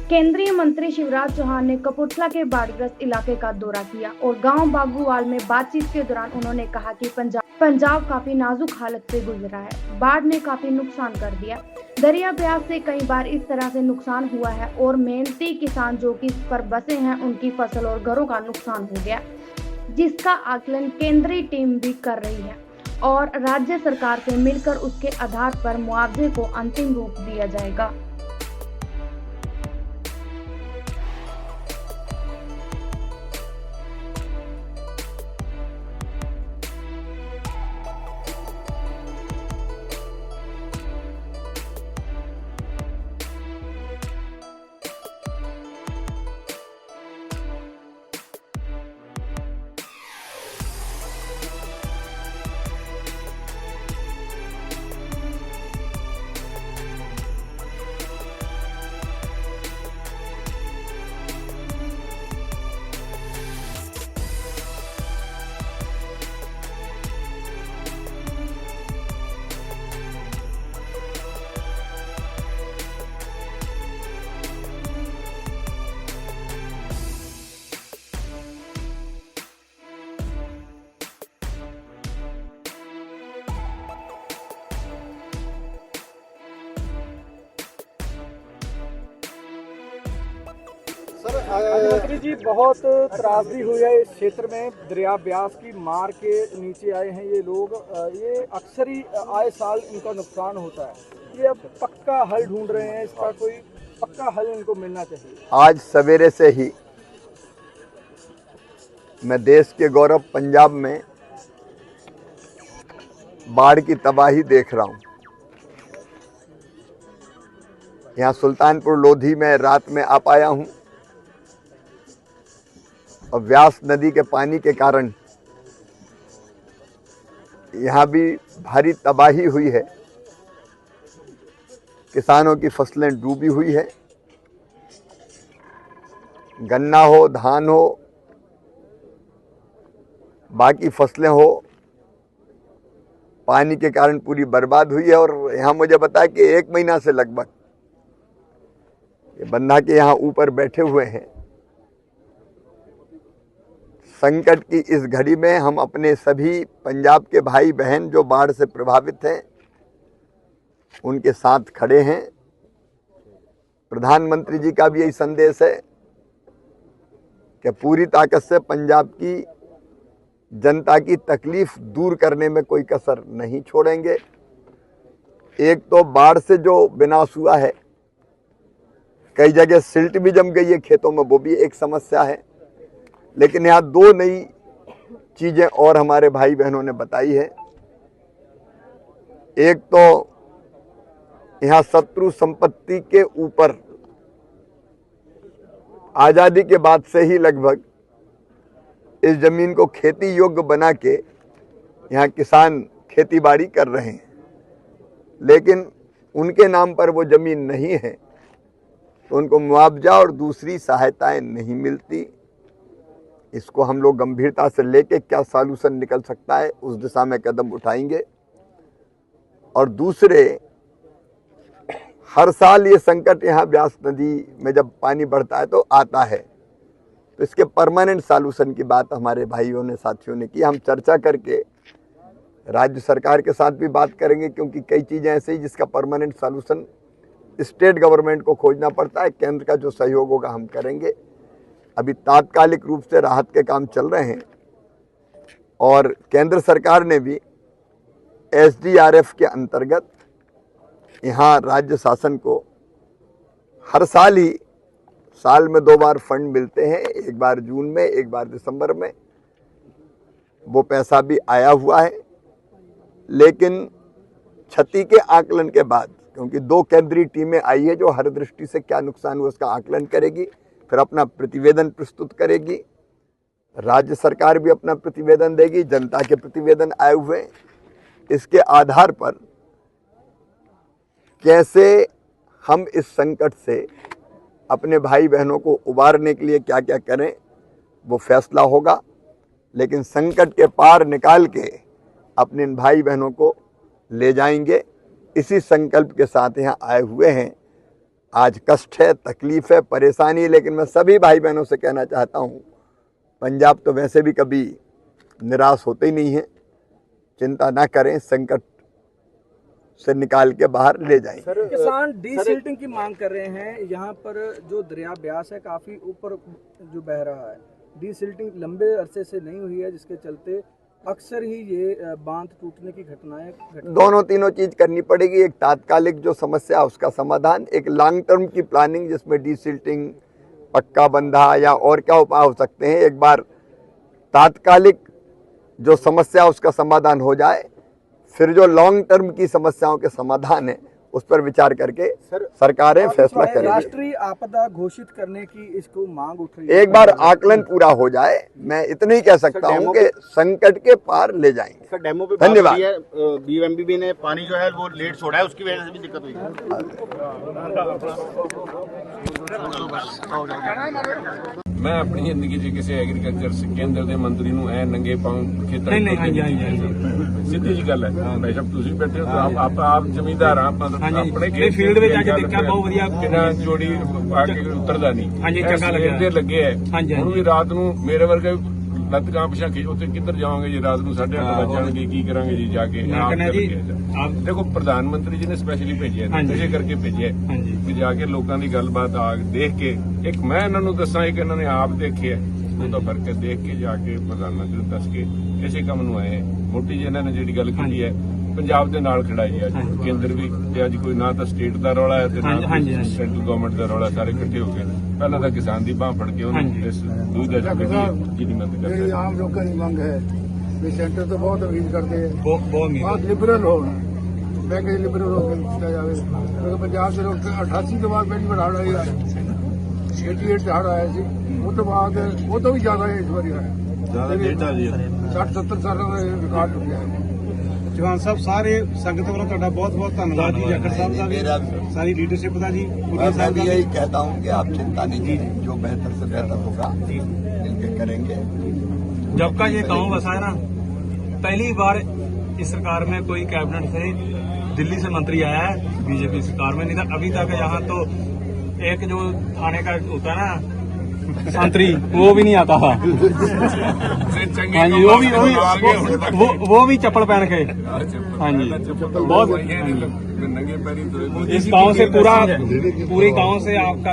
केंद्रीय मंत्री शिवराज चौहान ने कपूरथला के बाढ़ग्रस्त इलाके का दौरा किया और गांव बागूवाल में बातचीत के दौरान उन्होंने कहा कि पंजाब काफी नाजुक हालत से गुजरा है। बाढ़ ने काफी नुकसान कर दिया। दरिया ब्यास से कई बार इस तरह से नुकसान हुआ है और मेहनती किसान जो कि इस पर बसे हैं उनकी फसल और घरों का नुकसान हो गया, जिसका आकलन केंद्रीय टीम भी कर रही है और राज्य सरकार से मिलकर उसके आधार पर मुआवजे को अंतिम रूप दिया जाएगा। मंत्री जी, बहुत त्रासदी हुई है इस क्षेत्र में। दरिया ब्यास की मार के नीचे आए हैं ये लोग। ये अक्सर ही आए साल इनका नुकसान होता है। ये अब पक्का हल ढूंढ रहे हैं, इसका कोई पक्का हल इनको मिलना चाहिए। आज सवेरे से ही मैं देश के गौरव पंजाब में बाढ़ की तबाही देख रहा हूँ। यहाँ सुल्तानपुर लोधी में रात में आ पाया हूँ और व्यास नदी के पानी के कारण यहाँ भी भारी तबाही हुई है। किसानों की फसलें डूबी हुई है। गन्ना हो, धान हो, बाकी फसलें हो, पानी के कारण पूरी बर्बाद हुई है। और यहाँ मुझे बताया कि 1 महीना से लगभग ये बंधा के यहाँ ऊपर बैठे हुए हैं। संकट की इस घड़ी में हम अपने सभी पंजाब के भाई बहन जो बाढ़ से प्रभावित हैं उनके साथ खड़े हैं। प्रधानमंत्री जी का भी यही संदेश है कि पूरी ताकत से पंजाब की जनता की तकलीफ दूर करने में कोई कसर नहीं छोड़ेंगे। एक तो बाढ़ से जो विनाश हुआ है, कई जगह सिल्ट भी जम गई है खेतों में, वो भी एक समस्या है। लेकिन यहाँ 2 नई चीज़ें और हमारे भाई बहनों ने बताई है। एक तो यहाँ शत्रु संपत्ति के ऊपर आज़ादी के बाद से ही लगभग इस जमीन को खेती योग्य बना के यहाँ किसान खेती बाड़ी कर रहे हैं, लेकिन उनके नाम पर वो जमीन नहीं है तो उनको मुआवजा और दूसरी सहायताएं नहीं मिलती। इसको हम लोग गंभीरता से लेके क्या सॉल्यूशन निकल सकता है उस दिशा में कदम उठाएंगे। और दूसरे, हर साल ये संकट यहाँ ब्यास नदी में जब पानी बढ़ता है तो आता है, तो इसके परमानेंट सॉल्यूशन की बात हमारे भाइयों ने, साथियों ने की। हम चर्चा करके राज्य सरकार के साथ भी बात करेंगे, क्योंकि कई चीज़ें ऐसे ही जिसका परमानेंट सॉल्यूशन स्टेट गवर्नमेंट को खोजना पड़ता है। केंद्र का जो सहयोग होगा हम करेंगे। अभी तात्कालिक रूप से राहत के काम चल रहे हैं और केंद्र सरकार ने भी SDRF के अंतर्गत यहाँ राज्य शासन को हर साल ही, साल में 2 बार फंड मिलते हैं, एक बार जून में, एक बार दिसंबर में। वो पैसा भी आया हुआ है, लेकिन क्षति के आकलन के बाद, क्योंकि 2 केंद्रीय टीमें आई है जो हर दृष्टि से क्या नुकसान हुआ उसका आकलन करेगी, फिर अपना प्रतिवेदन प्रस्तुत करेगी। राज्य सरकार भी अपना प्रतिवेदन देगी, जनता के प्रतिवेदन आए हुए हैं। इसके आधार पर कैसे हम इस संकट से अपने भाई बहनों को उबारने के लिए क्या क्या करें वो फैसला होगा। लेकिन संकट के पार निकाल के अपने इन भाई बहनों को ले जाएंगे, इसी संकल्प के साथ यहाँ आए हुए हैं। आज कष्ट है, तकलीफ है, परेशानी है, लेकिन मैं सभी भाई बहनों से कहना चाहता हूँ, पंजाब तो वैसे भी कभी निराश होते ही नहीं है। चिंता ना करें, संकट से निकाल के बाहर ले जाएंगे। किसान डीसिल्टिंग की मांग कर रहे हैं। यहाँ पर जो दरिया ब्यास है काफी ऊपर जो बह रहा है, डीसिल्टिंग लंबे अरसे से नहीं हुई है, जिसके चलते अक्सर ही ये बांध टूटने की घटनाएं दोनों तीनों चीज करनी पड़ेगी। एक तात्कालिक जो समस्या उसका समाधान, एक लॉन्ग टर्म की प्लानिंग जिसमें डीसिल्टिंग, पक्का बंधा या और क्या उपाय हो सकते हैं। एक बार तात्कालिक जो समस्या उसका समाधान हो जाए, फिर जो लॉन्ग टर्म की समस्याओं के समाधान है उस पर विचार करके सरकारें फैसला करेंगी। राष्ट्रीय आपदा घोषित करने की इसको मांग उठ रही है। एक बार आकलन पूरा हो जाए, मैं इतना ही कह सकता हूं कि संकट के पार ले जाएंगे। सर, डेमो पे धन्यवाद। बीएमबी ने पानी जो है वो लेट छोड़ा है, उसकी वजह से भी दिक्कत हुई है। मैं अपनी जिंदगी 'ਚ ਕਿਸੇ ਐਗਰੀਕਲਚਰ ਕੇਂਦਰ ਦੇ ਮੰਤਰੀ ਨੂੰ ਐ ਨੰਗੇ ਪਾਉਂ ਖੇਤਾਂ ਨਹੀਂ ਸਿੱਧੀ ਜੀ ਗੱਲ ਹੈ। ਬੇਸ਼ੱਕ ਤੁਸੀਂ ਬੈਠੇ ਹੋ, ਆਪ ਜ਼ਮੀਂਦਾਰ ਆ, ਆਪਣੇ ਫੀਲਡ ਵਿੱਚ ਅੱਜ ਦੇਖਿਆ ਬਹੁਤ ਵਧੀਆ ਕਿੰਨਾ ਜੋੜੀ ਆ ਕੇ ਉਤਰਦਾ ਨਹੀਂ। ਹਾਂਜੀ, ਚੰਗਾ ਲੱਗਿਆ। ਦੇ ਲੱਗੇ ਐ ਹੁਣ ਵੀ ਰਾਤ ਨੂੰ ਮੇਰੇ ਵਰਗੇ ਲੱਤ ਕਾਂ ਪਿਛਾ ਕੇ ਉੱਥੇ ਕਿੱਧਰ ਜਾਵਾਂਗੇ ਜੀ? ਰਾਤ ਨੂੰ 8:30 ਵੱਜ ਜਾਣਗੇ, ਕੀ ਕਰਾਂਗੇ ਜੀ ਜਾ ਕੇ? ਆਪ ਦੇਖੋ, ਪ੍ਰਧਾਨ ਮੰਤਰੀ ਜੀ ਨੇ ਸਪੈਸ਼ਲੀ ਭੇਜਿਆ, ਇਸੇ ਕਰਕੇ ਭੇਜਿਆ ਕਿ ਜਾ ਕੇ ਲੋਕਾਂ ਦੀ ਗੱਲਬਾਤ ਆ ਦੇਖ ਕੇ, ਇੱਕ ਮੈਂ ਇਹਨਾਂ ਨੂੰ ਦੱਸਾਂ, ਇੱਕ ਇਹਨਾਂ ਨੇ ਆਪ ਦੇਖਿਆ, ਉਹਦਾ ਫਰਕ ਹੈ। ਦੇਖ ਕੇ ਜਾ ਕੇ ਪ੍ਰਧਾਨ ਮੰਤਰੀ ਨੂੰ ਦੱਸ ਕੇ ਇਸੇ ਕੰਮ ਨੂੰ ਆਏ। ਮੋਟੀ ਜੀ ਇਹਨਾਂ ਨੇ ਜਿਹੜੀ ਗੱਲ ਕੀਤੀ ਹੈ, ਪੰਜਾਬ ਦੇ ਨਾਲ ਖੜਾ ਜੀ। ਅੱਜ ਕੇਂਦਰ ਵੀ ਤੇ ਅੱਜ ਕੋਈ ਨਾ ਤਾਂ ਸਟੇਟ ਦਾ ਰੌਲਾ ਹੈ ਤੇ ਨਾ ਸੈਂਟਰਲ ਗਵਰਨਮੈਂਟ ਦਾ ਰੌਲਾ, ਸਾਰੇ ਇਕੱਠੇ ਹੋ ਗਏ। ਪਹਿਲਾਂ ਤਾਂ ਕਿਸਾਨ ਦੀ ਬਾਂਹ ਫੜ ਕੇ ਉਹਨੂੰ ਇਸ ਦੂਧ ਦਾ ਜਿਹਦੀ ਮੰਗ ਕਰਦੇ। ਜਿਹੜੀ ਆਮ ਲੋਕਾਂ ਦੀ ਮੰਗ ਹੈ ਵੀ ਸੈਂਟਰ ਤੋਂ ਬਹੁਤ ਉਮੀਦ ਕਰਦੇ ਆ, ਬਹੁਤ ਲਿਬਰਲ ਹੋਣ, ਬੈਂਕ ਲਿਬਰਲ ਹੋ ਕੇ ਦਿੱਤਾ ਜਾਵੇ। ਕਿਉਂਕਿ ਪੰਜਾਬ ਦੇ ਲੋਕ 88 ਤੋਂ ਬਾਅਦ ਪਹਿਲੀ ਵਾਰ ਹੜ੍ਹ ਆਇਆ, 88 ਚ ਹੜ੍ਹ ਆਇਆ ਸੀ। ਉਹ ਤੋਂ ਬਾਅਦ ਉਹ ਤੋਂ ਵੀ ਜ਼ਿਆਦਾ ਇਸ ਵਾਰੀ ਆਇਆ, ਜ਼ਿਆਦਾ ਲੇਟ ਆ ਜੀ। 60-70 ਸਾਲਾਂ ਦਾ ਰਿਕਾਰਡ ਟੁੱਟਿਆ ਹੈ। ਜਵਾਨ ਸਾਹਿਬ, ਸਾਰੇ ਸੰਗਤ ਵੱਲੋਂ ਤੁਹਾਡਾ ਬਹੁਤ ਬਹੁਤ ਧੰਨਵਾਦ ਜੀ। ਜਾਖੜ ਸਾਹਿਬ ਦਾ ਵੀ, ਸਾਰੀ लीडरशिप ਦਾ जी। मैं भी यही कहता हूं कि आप चिंता नहीं कीजिए, जो बेहतर से बेहतर होगा मिलकर करेंगे। जब का ये गांव बसा है ना, पहली बार इस सरकार में कोई कैबिनेट से दिल्ली से मंत्री आया है, बीजेपी सरकार में। नहीं था अभी तक यहाँ तो एक जो थाने का होता है ना संतरी, वो भी नहीं आता था। हाँ जी, वो भी चप्पल पहन के। हाँ जी, बहुत नंगे पैरी इस गांव से पूरी गांव से आपका